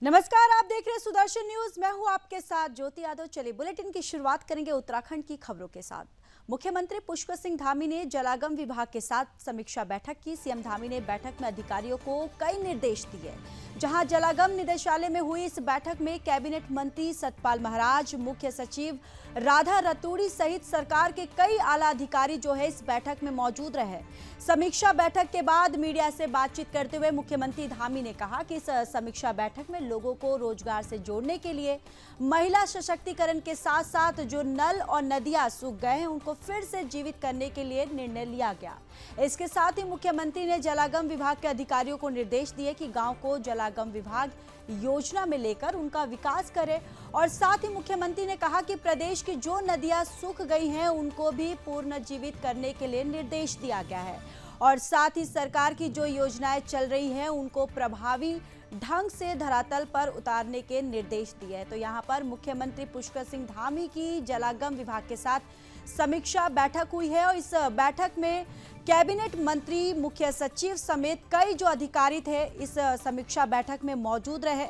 नमस्कार, आप देख रहे हैं सुदर्शन न्यूज। मैं हूं आपके साथ ज्योति यादव। चलिए बुलेटिन की शुरुआत करेंगे उत्तराखंड की खबरों के साथ। मुख्यमंत्री पुष्कर सिंह धामी ने जलागम विभाग के साथ समीक्षा बैठक की। सीएम धामी ने बैठक में अधिकारियों को कई निर्देश दिए। जहां जलागम निदेशालय में हुई इस बैठक में कैबिनेट मंत्री सतपाल महाराज, मुख्य सचिव राधा रतूड़ी सहित सरकार के कई आला अधिकारी जो है इस बैठक में मौजूद रहे। समीक्षा बैठक के बाद मीडिया से बातचीत करते हुए मुख्यमंत्री धामी ने कहा कि इस समीक्षा बैठक में लोगों को रोजगार से जोड़ने के लिए महिला सशक्तिकरण के साथ साथ जो नल और नदियां सूख गए हैं उनको फिर से जीवित करने के लिए निर्णय लिया गया। इसके साथ ही मुख्यमंत्री ने जलागम विभाग के अधिकारियों को निर्देश दिए कि गांव को जलागम विभाग योजना में लेकर उनका विकास करे। और साथ ही मुख्यमंत्री ने कहा कि प्रदेश की जो नदियां सूख गई हैं उनको भी पुनर्जीवित करने के लिए निर्देश दिया गया है। और साथ ही सरकार की जो योजनाएं चल रही हैं उनको प्रभावी ढंग से धरातल पर उतारने के निर्देश दिए हैं। तो यहां पर मुख्यमंत्री पुष्कर सिंह धामी की जलागम विभाग के साथ समीक्षा बैठक हुई है और इस बैठक में कैबिनेट मंत्री, मुख्य सचिव समेत कई जो अधिकारी थे इस समीक्षा बैठक में मौजूद रहे,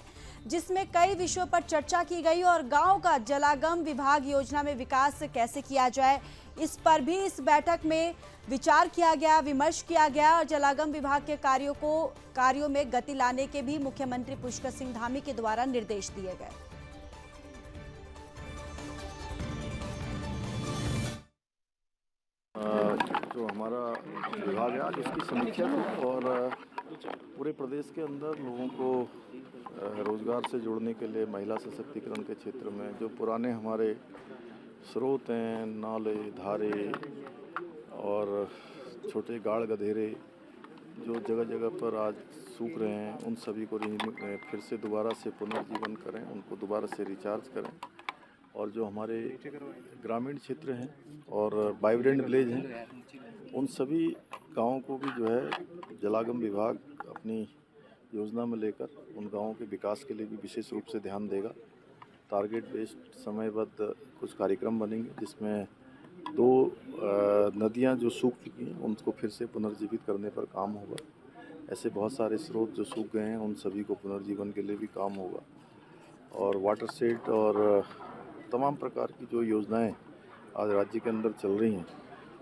जिसमें कई विषयों पर चर्चा की गई और गांव का जलागम विभाग योजना में विकास कैसे किया जाए इस पर भी इस बैठक में विचार किया गया, विमर्श किया गया। और जलागम विभाग के कार्यों में गति लाने के भी मुख्यमंत्री पुष्कर सिंह धामी के द्वारा निर्देश दिए गए। जो हमारा विभाग है आज उसकी समीक्षा की और पूरे प्रदेश के अंदर लोगों को रोजगार से जोड़ने के लिए महिला सशक्तिकरण के क्षेत्र में जो पुराने हमारे स्रोत हैं, नाले, धारे और छोटे गाड़ गधेरे जो जगह जगह पर आज सूख रहे हैं उन सभी को फिर से दोबारा से पुनर्जीवन करें, उनको दोबारा से रिचार्ज करें। और जो हमारे ग्रामीण क्षेत्र हैं और वाइब्रेंट विलेज हैं उन सभी गाँवों को भी जो है जलागम विभाग अपनी योजना में लेकर उन गाँवों के विकास के लिए भी विशेष रूप से ध्यान देगा। टारगेट बेस्ड समयबद्ध कुछ कार्यक्रम बनेंगे जिसमें 2 नदियां जो सूख चुकी हैं उनको फिर से पुनर्जीवित करने पर काम होगा। ऐसे बहुत सारे स्रोत जो सूख गए हैं उन सभी को पुनर्जीवन के लिए भी काम होगा। और वाटर सेट और तमाम प्रकार की जो योजनाएं आज राज्य के अंदर चल रही हैं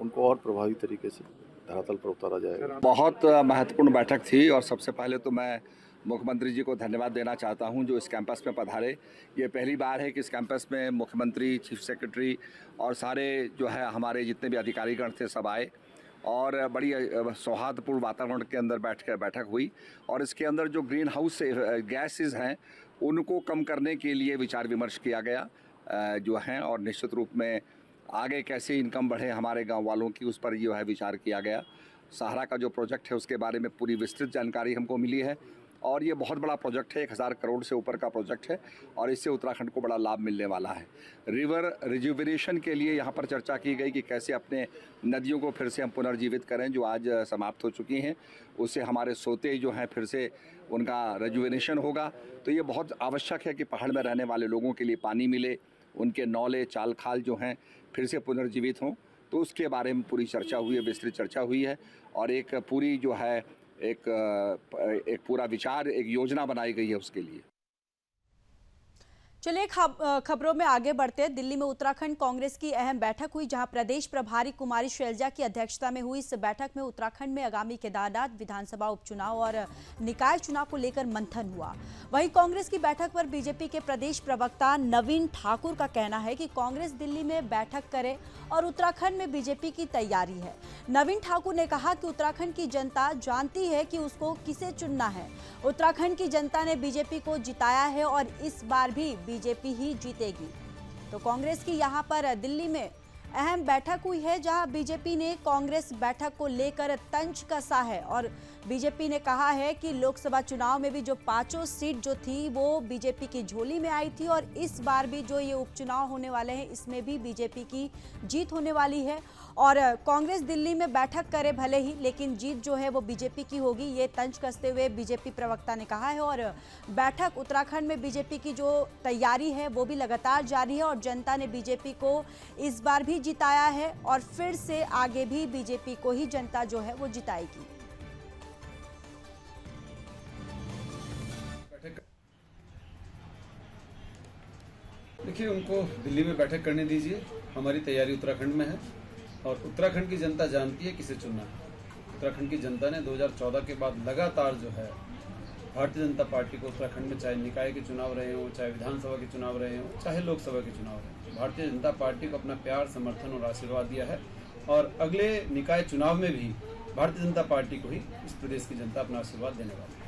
उनको और प्रभावी तरीके से धरातल पर उतारा जाएगा। बहुत महत्वपूर्ण बैठक थी और सबसे पहले तो मैं मुख्यमंत्री जी को धन्यवाद देना चाहता हूं जो इस कैंपस में पधारे। ये पहली बार है कि इस कैंपस में मुख्यमंत्री, चीफ सेक्रेटरी और सारे जो है हमारे जितने भी अधिकारीगण थे सब आए और बड़ी सौहार्दपूर्ण वातावरण के अंदर बैठक हुई। और इसके अंदर जो ग्रीन हाउस गैसेज हैं उनको कम करने के लिए विचार विमर्श किया गया जो हैं और निश्चित रूप में आगे कैसे इनकम बढ़े हमारे गांव वालों की उस पर जो है विचार किया गया। सहारा का जो प्रोजेक्ट है उसके बारे में पूरी विस्तृत जानकारी हमको मिली है और ये बहुत बड़ा प्रोजेक्ट है, 1000 करोड़ से ऊपर का प्रोजेक्ट है और इससे उत्तराखंड को बड़ा लाभ मिलने वाला है। रिवर रिजुविनेशन के लिए यहाँ पर चर्चा की गई कि कैसे अपने नदियों को फिर से हम पुनर्जीवित करें जो आज समाप्त हो चुकी हैं, उससे हमारे सोते जो हैं फिर से उनका रिजुविनेशन होगा। तो ये बहुत आवश्यक है कि पहाड़ में रहने वाले लोगों के लिए पानी मिले, उनके नौले चाल खाल जो हैं फिर से पुनर्जीवित हों। तो उसके बारे में पूरी चर्चा हुई है, विस्तृत चर्चा हुई है और एक पूरी जो है एक पूरा विचार, एक योजना बनाई गई है उसके लिए। चलिए खबरों में आगे बढ़ते हैं। दिल्ली में उत्तराखंड कांग्रेस की अहम बैठक हुई जहां प्रदेश प्रभारी कुमारी शैलजा की अध्यक्षता में हुई इस बैठक में उत्तराखंड में आगामी केदारनाथ विधानसभा उपचुनाव और निकाय चुनाव को लेकर मंथन हुआ। वहीं कांग्रेस की बैठक पर बीजेपी के प्रदेश प्रवक्ता नवीन ठाकुर का कहना है कि कांग्रेस दिल्ली में बैठक करे और उत्तराखंड में बीजेपी की तैयारी है। नवीन ठाकुर ने कहा कि उत्तराखंड की जनता जानती है कि उसको किसे चुनना है। उत्तराखंड की जनता ने बीजेपी को जिताया है और इस बार भी बीजेपी ही जीतेगी। तो कांग्रेस की यहां पर दिल्ली में अहम बैठक हुई है जहां बीजेपी ने कांग्रेस बैठक को लेकर तंज कसा है और बीजेपी ने कहा है कि लोकसभा चुनाव में भी जो 5 सीट जो थी वो बीजेपी की झोली में आई थी और इस बार भी जो ये उपचुनाव होने वाले हैं इसमें भी बीजेपी की जीत होने वाली है। और कांग्रेस दिल्ली में बैठक करे भले ही लेकिन जीत जो है वो बीजेपी की होगी, ये तंज कसते हुए बीजेपी प्रवक्ता ने कहा है। और बैठक उत्तराखंड में बीजेपी की जो तैयारी है वो भी लगातार जारी है और जनता ने बीजेपी को इस बार भी जिताया है और फिर से आगे भी बीजेपी को ही जनता जो है वो जिताएगी। देखिए, उनको दिल्ली में बैठक करने दीजिए। हमारी तैयारी उत्तराखंड में है और उत्तराखंड की जनता जानती है किसे चुनना है। उत्तराखंड की जनता ने 2014 के बाद लगातार जो है भारतीय जनता पार्टी को उत्तराखंड में, चाहे निकाय के चुनाव रहे हों, चाहे विधानसभा के चुनाव रहे हों, चाहे लोकसभा के चुनाव रहे हों, भारतीय जनता पार्टी को अपना प्यार, समर्थन और आशीर्वाद दिया है और अगले निकाय चुनाव में भी भारतीय जनता पार्टी को ही इस प्रदेश की जनता अपना आशीर्वाद देने वाली है।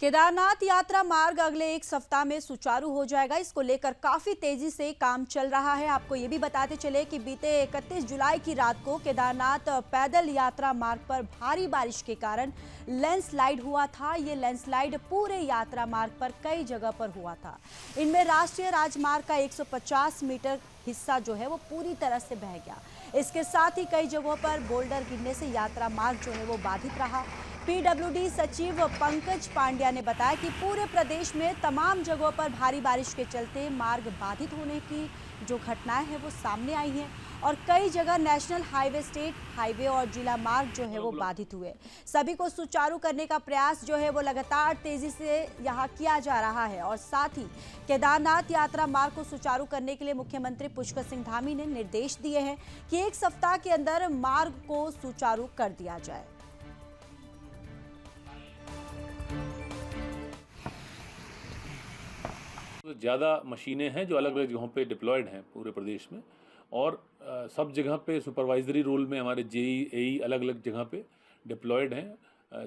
केदारनाथ यात्रा मार्ग अगले एक सप्ताह में सुचारू हो जाएगा। इसको लेकर काफी तेजी से काम चल रहा है। आपको ये भी बताते चले कि बीते 31 जुलाई की रात को केदारनाथ पैदल यात्रा मार्ग पर भारी बारिश के कारण लैंडस्लाइड हुआ था। ये लैंडस्लाइड पूरे यात्रा मार्ग पर कई जगह पर हुआ था। इनमें राष्ट्रीय राजमार्ग का 150 मीटर हिस्सा जो है वो पूरी तरह से बह गया। इसके साथ ही कई जगहों पर बोल्डर गिरने से यात्रा मार्ग जो है वो बाधित रहा। पीडब्ल्यूडी सचिव पंकज पांड्या ने बताया कि पूरे प्रदेश में तमाम जगहों पर भारी बारिश के चलते मार्ग बाधित होने की जो घटनाएं हैं वो सामने आई हैं और कई जगह नेशनल हाईवे, स्टेट हाईवे और जिला मार्ग जो है वो बाधित हुए। सभी को सुचारू करने का प्रयास जो है वो लगातार तेजी से यहाँ किया जा रहा है और साथ ही केदारनाथ यात्रा मार्ग को सुचारू करने के लिए मुख्यमंत्री पुष्कर सिंह धामी ने निर्देश दिए हैं कि एक सप्ताह के अंदर मार्ग को सुचारू कर दिया जाए। ज़्यादा मशीनें हैं जो अलग अलग जगहों पे डिप्लॉयड हैं पूरे प्रदेश में और सब जगह पे सुपरवाइजरी रोल में हमारे जेई एई अलग अलग जगह पे डिप्लॉयड हैं,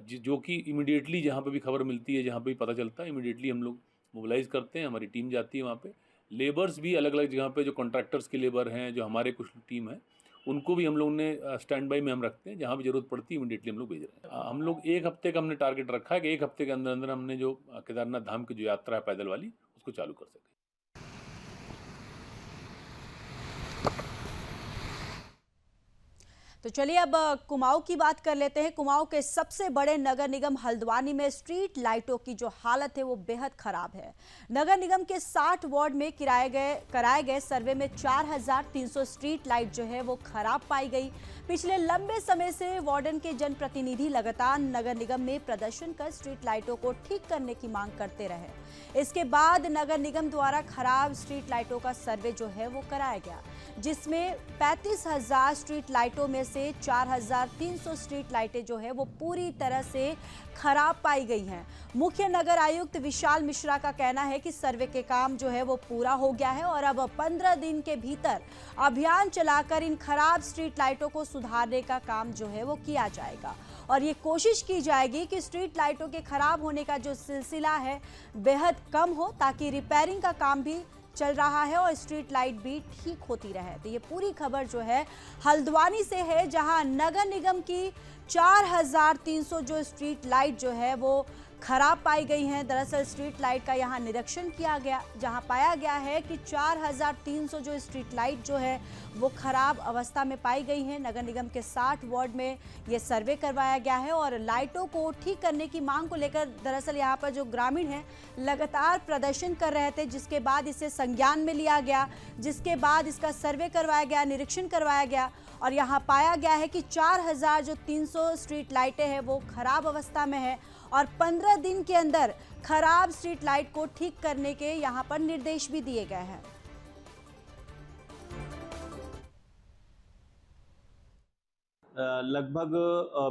जो कि इमीडिएटली जहाँ पे भी खबर मिलती है, जहाँ पे भी पता चलता है, इमीडिएटली हम लोग मोबिलाइज़ करते हैं। हमारी टीम जाती है वहाँ पे। लेबर्स भी अलग अलग जगह पे, जो कॉन्ट्रैक्टर्स के लेबर हैं, जो हमारे कुछ टीम है, उनको भी हम लोग ने स्टैंड बाई में हम रखते हैं। जहाँ भी ज़रूरत पड़ती है इमीडिएटली हम लोग भेज रहे हैं। हम लोग एक हफ्ते का हमने टारगेट रखा है कि एक हफ्ते के अंदर अंदर हमने जो केदारनाथ धाम की जो यात्रा है पैदल वाली उसको चालू कर सकें। तो चलिए अब कुमाऊं की बात कर लेते हैं। कुमाऊं के सबसे बड़े नगर निगम हल्द्वानी में स्ट्रीट लाइटों की जो हालत है वो बेहद खराब है। नगर निगम के 60 वार्ड में कराए गए सर्वे में 4300 स्ट्रीट लाइट जो है वो खराब पाई गई। पिछले लंबे समय से वार्डन के जनप्रतिनिधि लगातार नगर निगम में प्रदर्शन कर स्ट्रीट लाइटों को ठीक करने की मांग करते रहे। इसके बाद नगर निगम द्वारा खराब स्ट्रीट लाइटों का सर्वे जो है वो कराया गया, जिसमें 35,000 स्ट्रीट लाइटों में से 4,300 स्ट्रीट लाइटें जो है वो पूरी तरह से खराब पाई गई हैं। मुख्य नगर आयुक्त विशाल मिश्रा का कहना है कि सर्वे के काम जो है वो पूरा हो गया है और अब 15 दिन के भीतर अभियान चलाकर इन खराब स्ट्रीट लाइटों को सुधारने का काम जो है वो किया जाएगा और ये कोशिश की जाएगी कि स्ट्रीट लाइटों के खराब होने का जो सिलसिला है बेहद कम हो, ताकि रिपेयरिंग का काम भी चल रहा है और स्ट्रीट लाइट भी ठीक होती रहे। तो ये पूरी खबर जो है हल्द्वानी से है, जहां नगर निगम की 4300 जो स्ट्रीट लाइट जो है वो खराब पाई गई हैं। दरअसल स्ट्रीट लाइट का यहां निरीक्षण किया गया, जहां पाया गया है कि 4300 जो स्ट्रीट लाइट जो है वो खराब अवस्था में पाई गई हैं। नगर निगम के 60 वार्ड में ये सर्वे करवाया गया है और लाइटों को ठीक करने की मांग को लेकर दरअसल यहाँ पर जो ग्रामीण हैं लगातार प्रदर्शन कर रहे थे, जिसके बाद इसे संज्ञान में लिया गया, जिसके बाद इसका सर्वे करवाया गया, निरीक्षण करवाया गया और यहाँ पाया गया है कि 4300 स्ट्रीट लाइटें हैं वो खराब अवस्था में है और 15 दिन के अंदर खराब स्ट्रीट लाइट को ठीक करने के यहाँ पर निर्देश भी दिए गए हैं। लगभग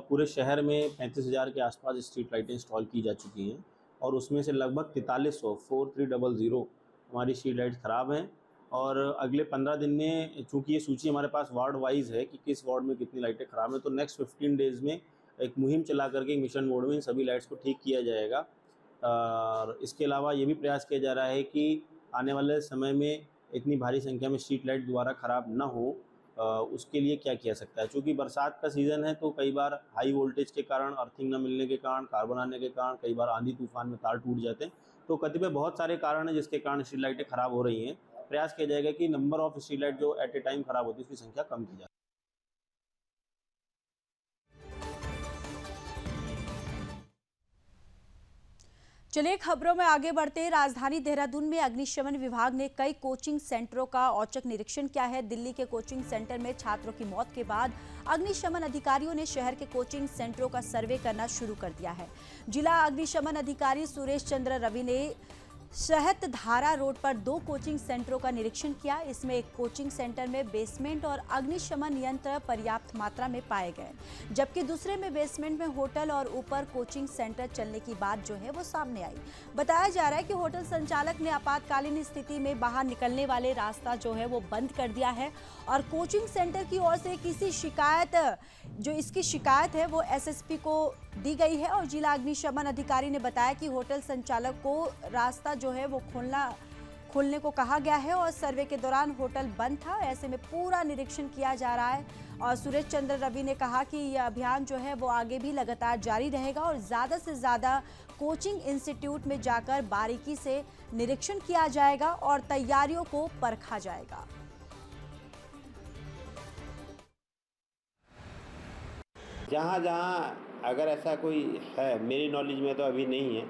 पूरे शहर में 35,000 के आसपास स्ट्रीट लाइटें इंस्टॉल की जा चुकी हैं और उसमें से लगभग 4300 हमारी स्ट्रीट लाइट्स ख़राब हैं और अगले 15 दिन में, चूँकि ये सूची हमारे पास वार्ड वाइज है कि किस वार्ड में कितनी लाइटें ख़राब हैं, तो नेक्स्ट 15 डेज़ में एक मुहिम चला करके मिशन मोड में इन सभी लाइट्स को ठीक किया जाएगा। और इसके अलावा ये भी प्रयास किया जा रहा है कि आने वाले समय में इतनी भारी संख्या में स्ट्रीट लाइट दोबारा ख़राब ना हो, उसके लिए क्या किया सकता है। चूँकि बरसात का सीज़न है तो कई बार हाई वोल्टेज के कारण, अर्थिंग न मिलने के कारण, कार्बन आने के कारण कई बार आंधी तूफान में तार टूट जाते हैं, तो कतिपय बहुत सारे कारण हैं जिसके कारण स्ट्रीट लाइटें ख़राब हो रही हैं। प्रयास किया जाएगा कि नंबर ऑफ स्ट्रीट लाइट जो एट ए टाइम ख़राब होती है उसकी संख्या कम की जाए। चलिए खबरों में आगे बढ़ते हैं। राजधानी देहरादून में अग्निशमन विभाग ने कई कोचिंग सेंटरों का औचक निरीक्षण किया है। दिल्ली के कोचिंग सेंटर में छात्रों की मौत के बाद अग्निशमन अधिकारियों ने शहर के कोचिंग सेंटरों का सर्वे करना शुरू कर दिया है। जिला अग्निशमन अधिकारी सुरेश चंद्र रवि ने शहत धारा रोड पर 2 कोचिंग सेंटरों का निरीक्षण किया। इसमें एक कोचिंग सेंटर में बेसमेंट और अग्निशमन यंत्र पर्याप्त मात्रा में पाए गए, जबकि दूसरे में बेसमेंट में होटल और ऊपर कोचिंग सेंटर चलने की बात जो है वो सामने आई। बताया जा रहा है कि होटल संचालक ने आपातकालीन स्थिति में बाहर निकलने वाले रास्ता जो है वो बंद कर दिया है और कोचिंग सेंटर की ओर से इसकी शिकायत है वो एसएसपी को दी गई है और जिला अग्निशमन अधिकारी ने बताया कि होटल संचालक को रास्ता जो है वो खोलने को कहा गया है और सर्वे के दौरान होटल बंद था। ऐसे में पूरा निरीक्षण किया जा रहा है और सुरेश चंद्र रवि ने कहा कि यह अभियान जो है वो आगे भी लगातार जारी रहेगा और ज़्यादा से ज़्यादा कोचिंग इंस्टीट्यूट में जाकर बारीकी से निरीक्षण किया जाएगा और तैयारियों को परखा जाएगा। जहाँ जहाँ अगर ऐसा कोई है, मेरी नॉलेज में तो अभी नहीं है,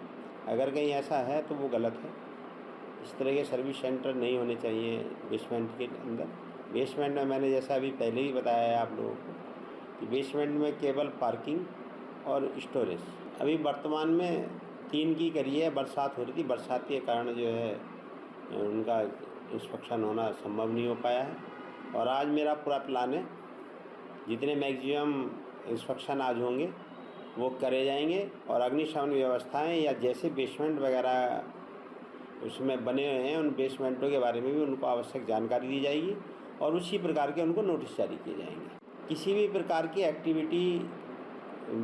अगर कहीं ऐसा है तो वो गलत है। इस तरह के सर्विस सेंटर नहीं होने चाहिए बेसमेंट के अंदर। बेसमेंट में मैंने जैसा अभी पहले ही बताया है आप लोगों को कि बेसमेंट में केवल पार्किंग और स्टोरेज। अभी वर्तमान में 3 की करी है, बरसात हो रही थी, बरसात के कारण जो है उनका इंस्पेक्शन होना संभव नहीं हो पाया है। और आज मेरा पूरा प्लान है, जितने मैक्सिमम इंस्पेक्शन आज होंगे वो करे जाएंगे और अग्निशमन व्यवस्थाएं या जैसे बेसमेंट वगैरह उसमें बने हुए हैं उन बेसमेंटों के बारे में भी उनको आवश्यक जानकारी दी जाएगी और उसी प्रकार के उनको नोटिस जारी किए जाएंगे। किसी भी प्रकार की एक्टिविटी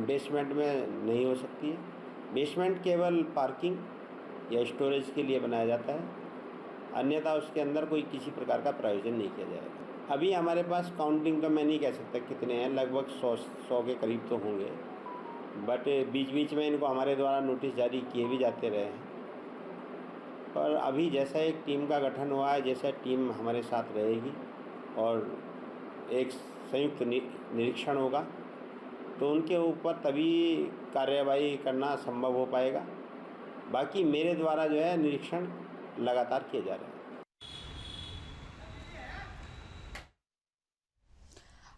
बेसमेंट में नहीं हो सकती है। बेसमेंट केवल पार्किंग या स्टोरेज के लिए बनाया जाता है, अन्यथा उसके अंदर कोई किसी प्रकार का प्रायोजन नहीं किया जाएगा। अभी हमारे पास काउंटिंग तो मैं नहीं कह सकता कितने हैं, लगभग 100 के करीब तो होंगे, बट बीच बीच में इनको हमारे द्वारा नोटिस जारी किए भी जाते रहे हैं। पर अभी जैसा एक टीम का गठन हुआ है, जैसा टीम हमारे साथ रहेगी और एक संयुक्त निरीक्षण होगा तो उनके ऊपर तभी कार्यवाही करना संभव हो पाएगा। बाकी मेरे द्वारा जो है निरीक्षण लगातार किए जा रहे हैं।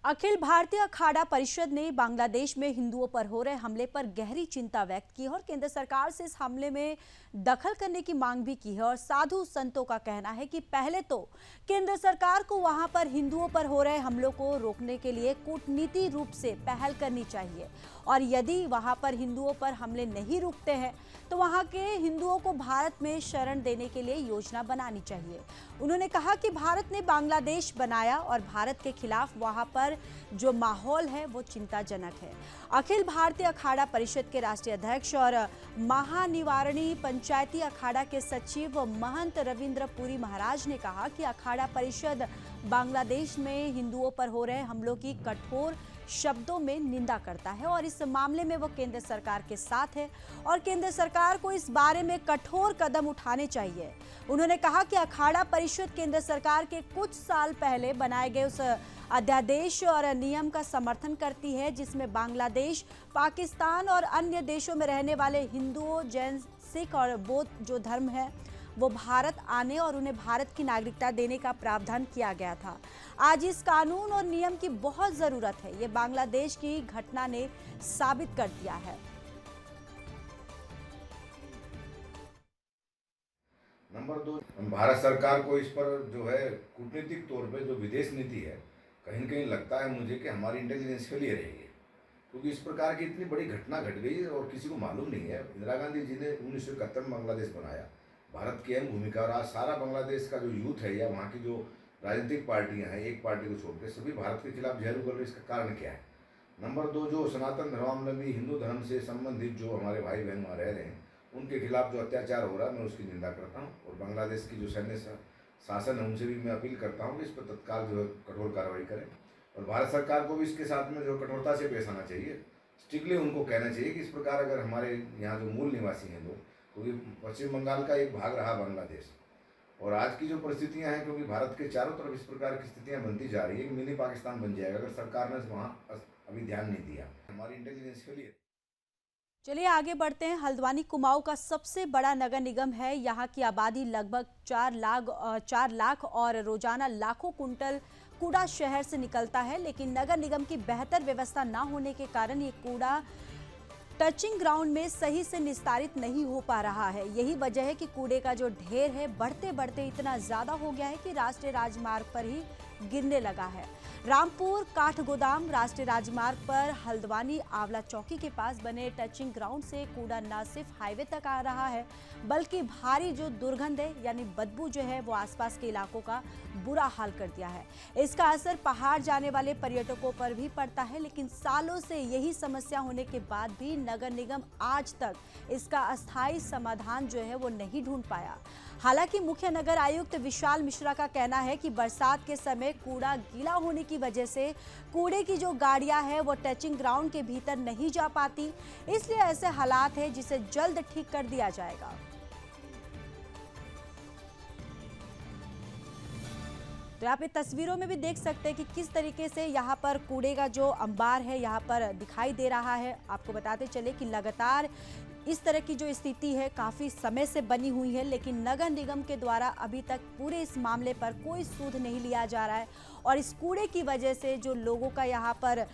अखिल भारतीय अखाड़ा परिषद ने बांग्लादेश में हिंदुओं पर हो रहे हमले पर गहरी चिंता व्यक्त की है और केंद्र सरकार से इस हमले में दखल करने की मांग भी की है। और साधु संतों का कहना है कि पहले तो केंद्र सरकार को वहां पर हिंदुओं पर हो रहे हमलों को रोकने के लिए कूटनीति रूप से पहल करनी चाहिए और यदि वहां पर हिंदुओं पर हमले नहीं रुकते हैं तो वहां के हिंदुओं को भारत में शरण देने के लिए योजना बनानी चाहिए। उन्होंने कहा कि भारत ने बांग्लादेश बनाया और भारत के खिलाफ वहां पर जो माहौल है वो चिंताजनक है। अखिल भारतीय अखाड़ा परिषद के राष्ट्रीय अध्यक्ष और महानिवारणी पंचायती अखाड़ा के सचिव महंत रविंद्र पुरी महाराज ने कहा कि अखाड़ा परिषद बांग्लादेश में हिंदुओं पर हो रहे हमलों की कठोर शब्दों में निंदा करता है और इस मामले में वो केंद्र सरकार के साथ है और केंद्र सरकार को इस बारे में कठोर कदम उठाने चाहिए। उन्होंने कहा कि अखाड़ा परिषद केंद्र सरकार के कुछ साल पहले बनाए गए उस अध्यादेश और नियम का समर्थन करती है जिसमें बांग्लादेश, पाकिस्तान और अन्य देशों में रहने वाले हिंदुओं, जैन, सिख और बौद्ध जो धर्म है वो भारत आने और उन्हें भारत की नागरिकता देने का प्रावधान किया गया था। आज इस कानून और नियम की बहुत ज़रूरत है, ये बांग्लादेश की घटना ने साबित कर दिया है। नंबर 2, भारत सरकार को इस पर जो है कूटनीतिक तौर पे जो विदेश नीति है, कहीं न कहीं लगता है मुझे कि हमारी इंटेलिजेंस के लिए रहेगी, क्योंकि इस प्रकार की इतनी बड़ी घटना घट गई और किसी को मालूम नहीं है। इंदिरा गांधी जी ने 1971 में बांग्लादेश बनाया, भारत की अहम भूमिका, और आज सारा बांग्लादेश का जो यूथ है या वहाँ की जो राजनीतिक पार्टियाँ हैं, एक पार्टी को छोड़कर सभी भारत के खिलाफ जहर उगल रही। इसका कारण क्या है? नंबर 2, जो सनातन धर्मावलंबी हिंदू धर्म से संबंधित जो हमारे भाई बहन वहाँ रह रहे हैं उनके खिलाफ जो अत्याचार हो रहा है, मैं उसकी निंदा करता हूँ और बांग्लादेश की जो सैन्य शासन है उनसे भी मैं अपील करता हूँ कि इस पर तत्काल जो है कठोर कार्रवाई करें और भारत सरकार को भी इसके साथ में जो कठोरता से पेश आना चाहिए। स्ट्रिक्टली उनको कहना चाहिए कि इस प्रकार अगर हमारे यहाँ जो मूल निवासी हैं लोग, क्योंकि पश्चिम बंगाल का एक भाग रहा बांग्लादेश और आज की जो परिस्थितियां हैं, क्योंकि भारत के चारों तरफ इस प्रकार की स्थितियां बनती जा रही है कि मिनी पाकिस्तान बन जाएगा अगर सरकार ने वहाँ अभी ध्यान नहीं दिया हमारी इंटेलिजेंस के लिए। चलिए आगे बढ़ते हैं। हल्द्वानी कुमाऊं का सबसे बड़ा नगर निगम है। यहाँ की आबादी लगभग 4 लाख और रोजाना लाखों कुंटल कूड़ा शहर से निकलता है, लेकिन नगर निगम की बेहतर व्यवस्था न होने के कारण ये कूड़ा टचिंग ग्राउंड में सही से निस्तारित नहीं हो पा रहा है। यही वजह है कि कूड़े का जो ढेर है बढ़ते बढ़ते इतना ज्यादा हो गया है कि राष्ट्रीय राजमार्ग पर ही गिरने लगा है। रामपुर काठगोदाम राष्ट्रीय राजमार्ग पर हल्द्वानी आंवला चौकी के पास बने टचिंग ग्राउंड से कूड़ा न सिर्फ हाईवे तक आ रहा है बल्कि भारी जो दुर्गंध है यानी बदबू जो है वो आसपास के इलाकों का बुरा हाल कर दिया है। इसका असर पहाड़ जाने वाले पर्यटकों पर भी पड़ता है, लेकिन सालों से यही समस्या होने के बाद भी नगर निगम आज तक इसका अस्थायी समाधान जो है वो नहीं ढूंढ पाया। हालांकि मुख्य नगर आयुक्त विशाल मिश्रा का कहना है कि बरसात के समय कूड़ा गीला होने की वजह से कूड़े की जो गाड़ियां हैं वो टचिंग ग्राउंड के भीतर नहीं जा पाती, इसलिए ऐसे हालात है जिसे जल्द ठीक कर दिया जाएगा। तो आप तस्वीरों में भी देख सकते हैं कि किस तरीके से यहाँ पर कूड़े का जो अंबार है यहाँ पर दिखाई दे रहा है। आपको बताते चले कि लगातार इस तरह की जो स्थिति है काफ़ी समय से बनी हुई है, लेकिन नगर निगम के द्वारा अभी तक पूरे इस मामले पर कोई सूद नहीं लिया जा रहा है और इस कूड़े की वजह से जो लोगों का यहाँ पर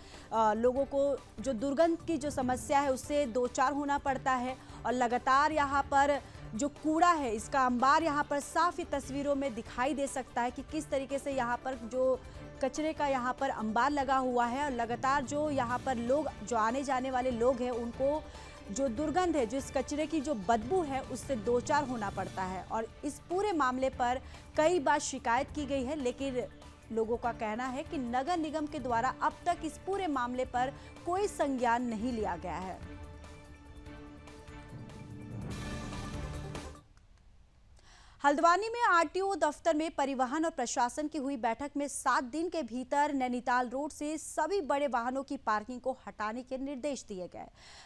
लोगों को जो दुर्गंध की जो समस्या है उससे दो चार होना पड़ता है और लगातार यहाँ पर जो कूड़ा है इसका अंबार यहाँ पर साफ ही तस्वीरों में दिखाई दे सकता है कि किस तरीके से यहाँ पर जो कचरे का यहाँ पर अंबार लगा हुआ है और लगातार जो यहाँ पर लोग जो आने जाने वाले लोग हैं उनको जो दुर्गंध है, जो इस कचरे की जो बदबू है उससे दो चार होना पड़ता है। और इस पूरे मामले पर कई बार शिकायत की गई है, लेकिन लोगों का कहना है कि नगर निगम के द्वारा अब तक इस पूरे मामले पर कोई संज्ञान नहीं लिया गया है। हल्द्वानी में आरटीओ दफ्तर में परिवहन और प्रशासन की हुई बैठक में 7 दिन के भीतर नैनीताल रोड से सभी बड़े वाहनों की पार्किंग को हटाने के निर्देश दिए गए।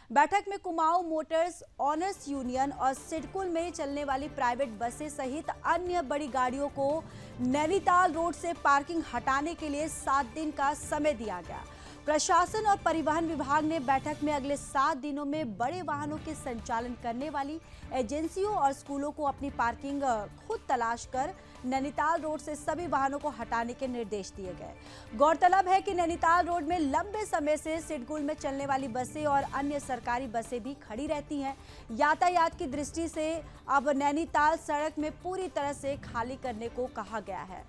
बैठक में कुमाऊं मोटर्स ऑनर्स यूनियन और सिडकुल में चलने वाली प्राइवेट बसें सहित अन्य बड़ी गाड़ियों को नैनीताल रोड से पार्किंग हटाने के लिए 7 दिन का समय दिया गया। प्रशासन और परिवहन विभाग ने बैठक में अगले 7 दिनों में बड़े वाहनों के संचालन करने वाली एजेंसियों और स्कूलों को अपनी पार्किंग खुद तलाश कर नैनीताल रोड से सभी वाहनों को हटाने के निर्देश दिए गए। गौरतलब है कि नैनीताल रोड में लंबे समय से सिडकुल में चलने वाली बसें और अन्य सरकारी बसें भी खड़ी रहती हैं। यातायात की दृष्टि से अब नैनीताल सड़क में पूरी तरह से खाली करने को कहा गया है।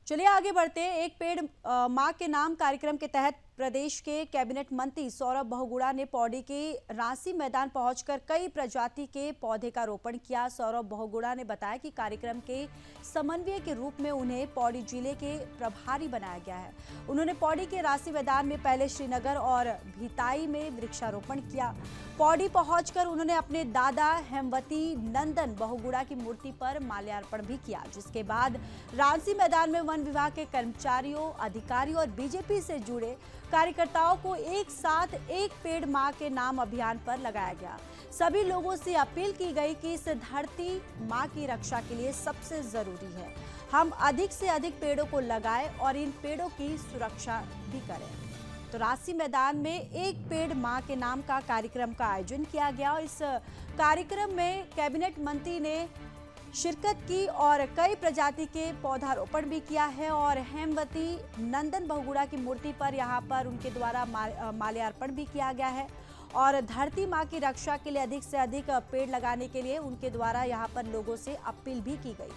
चलिए आगे बढ़ते हैं। एक पेड़ मां के नाम कार्यक्रम के तहत प्रदेश के कैबिनेट मंत्री सौरभ बहुगुणा ने पौड़ी के रांसी मैदान पहुंचकर कई प्रजाति के पौधे का रोपण किया। सौरभ बहुगुणा ने बताया कि कार्यक्रम के समन्वय के रूप में उन्हें पौड़ी जिले के प्रभारी बनाया गया है। उन्होंने पौड़ी के रांसी मैदान में पहले श्रीनगर और भिताई में वृक्षारोपण किया। पौड़ी पहुंचकर उन्होंने अपने दादा हेमवती नंदन बहुगुणा की मूर्ति पर माल्यार्पण भी किया, जिसके बाद रांसी मैदान में वन विभाग के कर्मचारियों, अधिकारियों और बीजेपी से जुड़े कार्यकर्ताओं को एक साथ एक पेड़ मां के नाम अभियान पर लगाया गया। सभी लोगों से अपील की गई कि इस धरती मां की रक्षा के लिए सबसे जरूरी है हम अधिक से अधिक पेड़ों को लगाएं और इन पेड़ों की सुरक्षा भी करें। तो रांसी मैदान में एक पेड़ मां के नाम का कार्यक्रम का आयोजन किया गया। इस कार्यक्रम में कैबिनेट मंत्री ने शिरकत की और कई प्रजाति के पौधारोपण भी किया है और हेमवती नंदन बहुगुणा की मूर्ति पर यहाँ पर उनके द्वारा माल्यार्पण भी किया गया है और धरती माँ की रक्षा के लिए अधिक से अधिक पेड़ लगाने के लिए उनके द्वारा यहाँ पर लोगों से अपील भी की गई।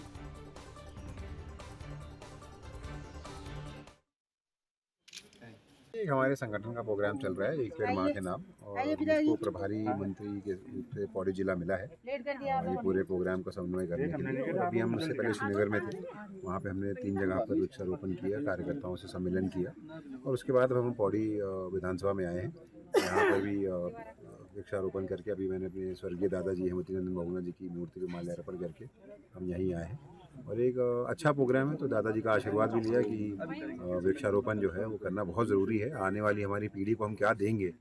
हमारे संगठन का प्रोग्राम चल रहा है एक पेड़ माँ के नाम और मुझको प्रभारी मंत्री के रूप से पौड़ी जिला मिला है और ये पूरे प्रोग्राम का समन्वय करने के लिए। और अभी हम उससे पहले श्रीनगर में थे, वहाँ पे हमने 3 जगह पर वृक्षारोपण किया, कार्यकर्ताओं से सम्मेलन किया और उसके बाद हम पौड़ी विधानसभा में आए हैं। यहाँ पर भी वृक्षारोपण करके अभी मैंने अपने स्वर्गीय दादाजी हेमवती नंदन बहुगुणा जी की मूर्ति पर माल्यार्पण करके हम यहीं आए हैं और एक अच्छा प्रोग्राम है। तो दादाजी का आशीर्वाद भी लिया कि वृक्षारोपण जो है वो करना बहुत ज़रूरी है। आने वाली हमारी पीढ़ी को हम क्या देंगे,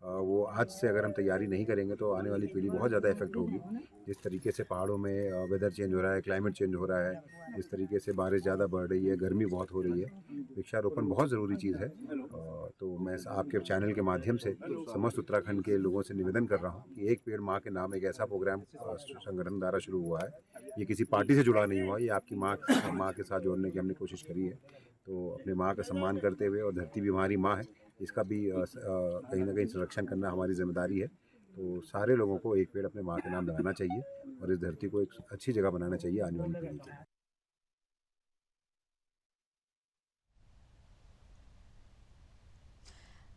वो आज से अगर हम तैयारी नहीं करेंगे तो आने वाली पीढ़ी बहुत ज़्यादा इफेक्ट होगी। जिस तरीके से पहाड़ों में वेदर चेंज हो रहा है, क्लाइमेट चेंज हो रहा है, जिस तरीके से बारिश ज़्यादा बढ़ रही है, गर्मी बहुत हो रही है, वृक्षारोपण बहुत ज़रूरी चीज़ है। तो मैं आपके चैनल के माध्यम से समस्त उत्तराखंड के लोगों से निवेदन कर रहा हूँ कि एक पेड़ माँ के नाम एक ऐसा प्रोग्राम संगठन द्वारा शुरू हुआ है ये किसी पार्टी से जुड़ा नहीं हुआ, ये आपकी माँ के साथ जोड़ने की हमने कोशिश करी है। तो अपने माँ का सम्मान करते हुए, और धरती भी हमारी माँ है, इसका भी कहीं ना कहीं संरक्षण करना हमारी जिम्मेदारी है। तो सारे लोगों को एक पेड़ अपने माँ के नाम लगाना चाहिए और इस धरती को एक अच्छी जगह बनाना चाहिए आने वाली पीढ़ी के लिए।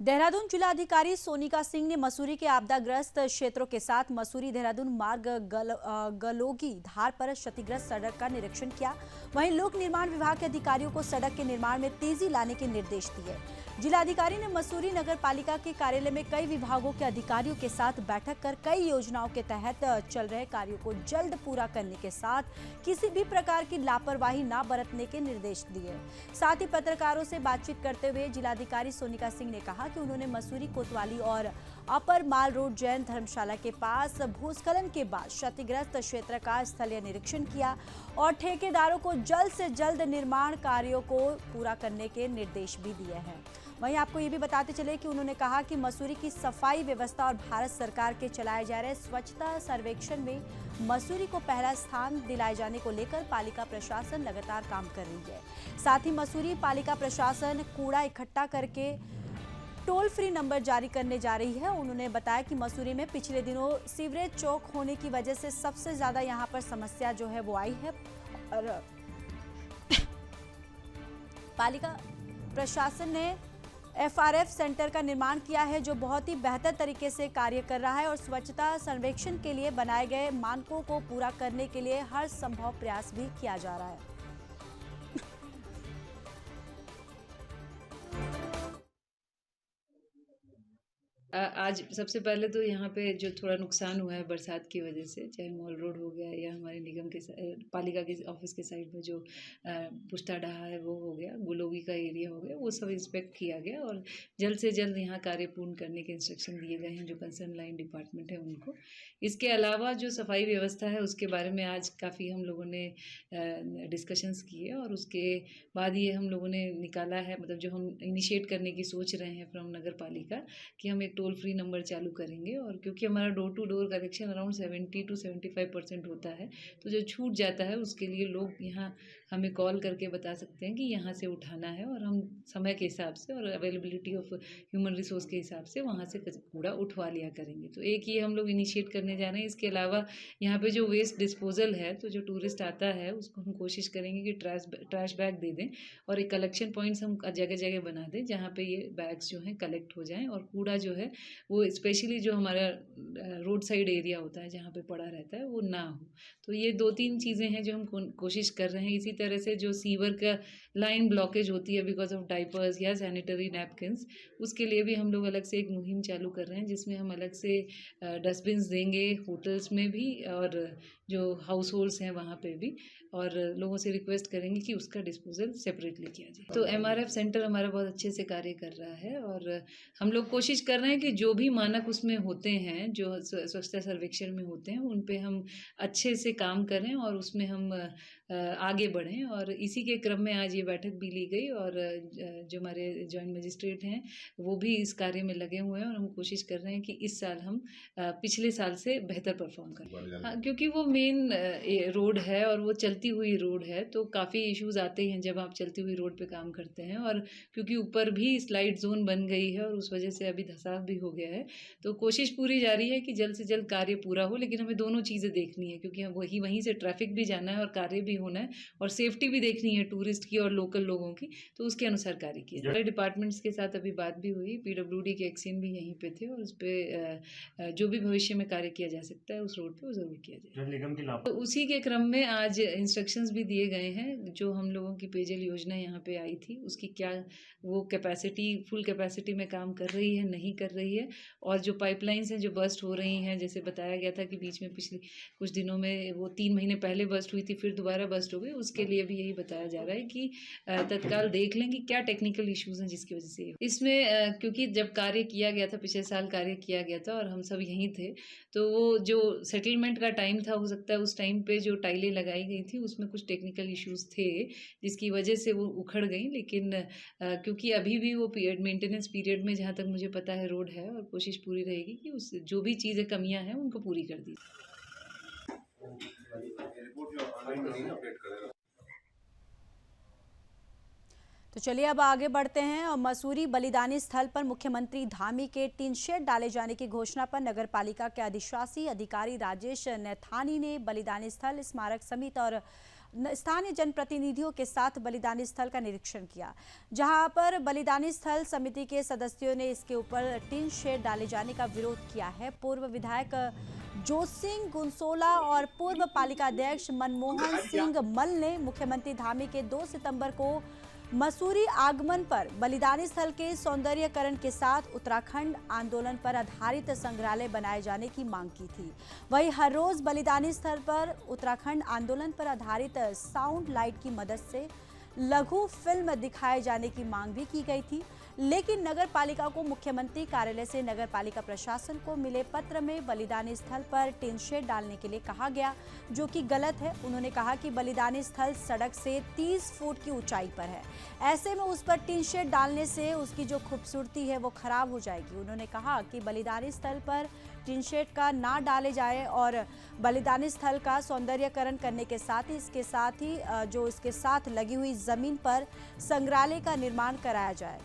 देहरादून जिलाधिकारी सोनिका सिंह ने मसूरी के आपदाग्रस्त क्षेत्रों के साथ मसूरी देहरादून मार्ग गलोगी धार पर क्षतिग्रस्त सड़क का निरीक्षण किया। वहीं लोक निर्माण विभाग के अधिकारियों को सड़क के निर्माण में तेजी लाने के निर्देश दिए। जिलाधिकारी ने मसूरी नगर पालिका के कार्यालय में कई विभागों के अधिकारियों के साथ बैठक कर कई योजनाओं के तहत चल रहे कार्यों को जल्द पूरा करने के साथ किसी भी प्रकार की लापरवाही न बरतने के निर्देश दिए। साथ ही पत्रकारों से बातचीत करते हुए जिलाधिकारी सोनिका सिंह ने कहा कि उन्होंने मसूरी कोतवाली और अपर माल रोड जैन धर्मशाला के पास भूस्खलन के बाद क्षतिग्रस्त क्षेत्र का स्थलीय निरीक्षण किया और ठेकेदारों को जल्द से जल्द निर्माण कार्यों को पूरा करने के निर्देश भी दिए हैं। वहीं आपको ये भी बताते चले कि उन्होंने कहा कि मसूरी की सफाई व्यवस्था और भारत सरकार के चलाए जा रहे स्वच्छता सर्वेक्षण में मसूरी को पहला स्थान दिलाए जाने को लेकर पालिका प्रशासन लगातार काम कर रही है। साथ ही मसूरी पालिका प्रशासन कूड़ा इकट्ठा करके टोल फ्री नंबर जारी करने जा रही है। उन्होंने बताया कि मसूरी में पिछले दिनों सीवरेज चौक होने की वजह से सबसे ज्यादा यहां पर समस्या जो है वो आई है और पालिका प्रशासन ने FRF सेंटर का निर्माण किया है जो बहुत ही बेहतर तरीके से कार्य कर रहा है और स्वच्छता सर्वेक्षण के लिए बनाए गए मानकों को पूरा करने के लिए हर संभव प्रयास भी किया जा रहा है। आज सबसे पहले तो यहाँ पे जो थोड़ा नुकसान हुआ है बरसात की वजह से, चाहे मॉल रोड हो गया या हमारे निगम के पालिका के ऑफिस के साइड में जो पुश्ता डहा है वो हो गया, गुलोगी का एरिया हो गया, वो सब इंस्पेक्ट किया गया और जल्द से जल्द यहाँ कार्य पूर्ण करने के इंस्ट्रक्शन दिए गए हैं जो कंसर्न लाइन डिपार्टमेंट है उनको। इसके अलावा जो सफाई व्यवस्था है उसके बारे में आज काफ़ी हम लोगों ने डिस्कशंस किए और उसके बाद ये हम लोगों ने निकाला है, मतलब जो हम इनिशिएट करने की सोच रहे हैं फ्रॉम नगर पालिका कि हम एक टोल फ्री नंबर चालू करेंगे। और क्योंकि हमारा door to door collection around 70 to 75% होता है, तो जो छूट जाता है उसके लिए लोग यहाँ हमें कॉल करके बता सकते हैं कि यहाँ से उठाना है और हम समय के हिसाब से और अवेलेबिलिटी ऑफ ह्यूमन रिसोर्स के हिसाब से वहाँ से कूड़ा उठवा लिया करेंगे। तो एक ये हम लोग इनिशिएट करने जा रहे हैं। इसके अलावा यहाँ पे जो वेस्ट डिस्पोजल है, तो जो टूरिस्ट आता है उसको हम कोशिश करेंगे कि ट्रैश बैग दे दें और एक कलेक्शन पॉइंट्स हम जगह जगह बना दें जहाँ पे ये बैग्स जो हैं कलेक्ट हो जाएँ और कूड़ा जो है वो स्पेशली जो हमारा रोड साइड एरिया होता है जहाँ पे पड़ा रहता है वो ना हो। तो ये 2-3 चीज़ें हैं जो हम कोशिश कर रहे हैं। इसी तरह से जो सीवर का लाइन ब्लॉकेज होती है बिकॉज ऑफ डाइपर्स या सैनिटरी नैपकिन्स, उसके लिए भी हम लोग अलग से एक मुहिम चालू कर रहे हैं जिसमें हम अलग से डस्टबिन्स देंगे होटल्स में भी और जो हाउस होल्ड्स हैं वहाँ पे भी, और लोगों से रिक्वेस्ट करेंगे कि उसका डिस्पोजल सेपरेटली किया जाए। तो MRF सेंटर हमारा बहुत अच्छे से कार्य कर रहा है और हम लोग कोशिश कर रहे हैं कि जो भी मानक उसमें होते हैं, जो स्वच्छता सर्वेक्षण में होते हैं, उन पे हम अच्छे से काम करें और उसमें हम आगे बढ़ें। और इसी के क्रम में आज ये बैठक भी ली गई और जो हमारे जॉइंट मजिस्ट्रेट हैं वो भी इस कार्य में लगे हुए हैं और हम कोशिश कर रहे हैं कि इस साल हम पिछले साल से बेहतर परफॉर्म करें। हाँ, क्योंकि वो मेन रोड है और वो चलती हुई रोड है, तो काफ़ी इश्यूज़ आते हैं जब आप चलती हुई रोड पे काम करते हैं। और क्योंकि ऊपर भी स्लाइड जोन बन गई है और उस वजह से अभी धंसाव भी हो गया है, तो कोशिश पूरी जारी है कि जल्द से जल्द कार्य पूरा हो। लेकिन हमें दोनों चीज़ें देखनी है क्योंकि वहीं से ट्रैफिक भी जाना है और कार्य भी होना है और सेफ्टी भी देखनी है टूरिस्ट की और लोकल लोगों की, तो उसके अनुसार कार्य किया। सारे डिपार्टमेंट्स के साथ अभी बात भी हुई, PWD के एक्सीन भी यहीं पे थे और उस पर जो भी भविष्य में कार्य किया जा सकता है उस रोड पे वो ज़रूर किया जाए। तो उसी के क्रम में आज इंस्ट्रक्शंस भी दिए गए हैं। जो हम लोगों की पेयजल योजना यहाँ पे आई थी उसकी क्या वो कैपेसिटी, फुल कैपेसिटी में काम कर रही है, नहीं कर रही है, और जो पाइपलाइंस हैं जो बस्ट हो रही हैं, जैसे बताया गया था कि बीच में पिछले कुछ दिनों में वो 3 महीने पहले बस्ट हुई थी फिर दोबारा बस्ट हो गई, उसके लिए भी यही बताया जा रहा है कि तत्काल देख लें कि क्या टेक्निकल इश्यूज़ हैं जिसकी वजह से इसमें क्योंकि जब कार्य किया गया था, पिछले साल कार्य किया गया था और हम सब यहीं थे, तो वो जो सेटलमेंट का टाइम था, हो सकता है उस टाइम पे जो टाइलें लगाई गई थी उसमें कुछ टेक्निकल इश्यूज़ थे जिसकी वजह से वो उखड़ गई। लेकिन क्योंकि अभी भी वो मेंटेनेंस पीरियड में जहाँ तक मुझे पता है रोड है और कोशिश पूरी रहेगी कि उस जो भी चीज़ें कमियाँ हैं उनको पूरी कर दी। तो चलिए अब आगे बढ़ते हैं और मसूरी बलिदानी स्थल पर मुख्यमंत्री धामी के टीन शेड डाले जाने की घोषणा पर नगर पालिका के अधिशासी अधिकारी राजेश नैथानी ने बलिदानी स्थल स्मारक समिति और स्थानीय जनप्रतिनिधियों के साथ बलिदानी स्थल का निरीक्षण किया, जहां पर बलिदानी स्थल समिति के सदस्यों ने इसके ऊपर टीन शेड डाले जाने का विरोध किया है। पूर्व विधायक जोत सिंह गुंसोला और पूर्व पालिका अध्यक्ष मनमोहन सिंह मल ने मुख्यमंत्री धामी के 2 सितंबर को मसूरी आगमन पर बलिदानी स्थल के सौंदर्यीकरण के साथ उत्तराखंड आंदोलन पर आधारित संग्रहालय बनाए जाने की मांग की थी। वहीं हर रोज बलिदानी स्थल पर उत्तराखंड आंदोलन पर आधारित साउंड लाइट की मदद से लघु फिल्म दिखाए जाने की मांग भी की गई थी, लेकिन नगर पालिका को मुख्यमंत्री कार्यालय से नगर पालिका प्रशासन को मिले पत्र में बलिदानी स्थल पर टीन शेड डालने के लिए कहा गया, जो कि गलत है। उन्होंने कहा कि बलिदानी स्थल सड़क से 30 फुट की ऊंचाई पर है, ऐसे में उस पर टीन शेड डालने से उसकी जो खूबसूरती है वो खराब हो जाएगी। उन्होंने कहा कि बलिदानी स्थल पर टीन शेड का ना डाले जाए और बलिदानी स्थल का सौंदर्यीकरण करने के साथ ही जो इसके साथ लगी हुई जमीन पर संग्रहालय का निर्माण कराया जाए।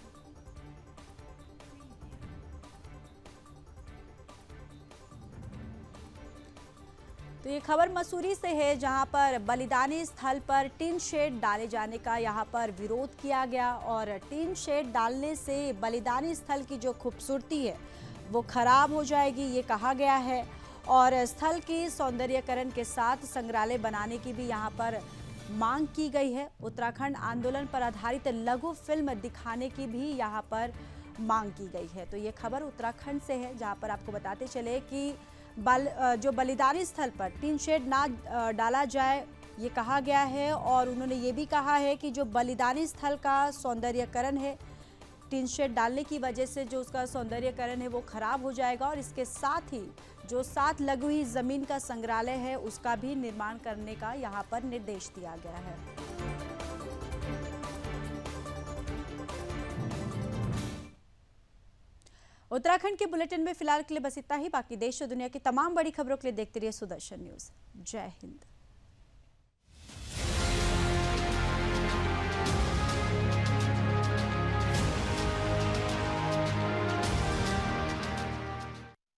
तो ये खबर मसूरी से है, जहां पर बलिदानी स्थल पर टीन शेड डाले जाने का यहां पर विरोध किया गया और टीन शेड डालने से बलिदानी स्थल की जो खूबसूरती है वो खराब हो जाएगी, ये कहा गया है। और स्थल की सौंदर्यीकरण के साथ संग्रहालय बनाने की भी यहां पर मांग की गई है। उत्तराखंड आंदोलन पर आधारित लघु फिल्म दिखाने की भी यहां पर मांग की गई है। तो ये खबर उत्तराखंड से है, जहां पर आपको बताते चले कि जो बलिदानी स्थल पर टीन शेड ना डाला जाए ये कहा गया है। और उन्होंने ये भी कहा है कि जो बलिदानी स्थल का सौंदर्यीकरण है, टीन शेड डालने की वजह से जो उसका सौंदर्यीकरण है वो खराब हो जाएगा और इसके साथ ही जो साथ लगी हुई जमीन का संग्रहालय है उसका भी निर्माण करने का यहाँ पर निर्देश दिया गया है। उत्तराखंड के बुलेटिन में फिलहाल के लिए बस इतना ही। बाकी देश और दुनिया की तमाम बड़ी खबरों के लिए देखते रहिए सुदर्शन न्यूज। जय हिंद।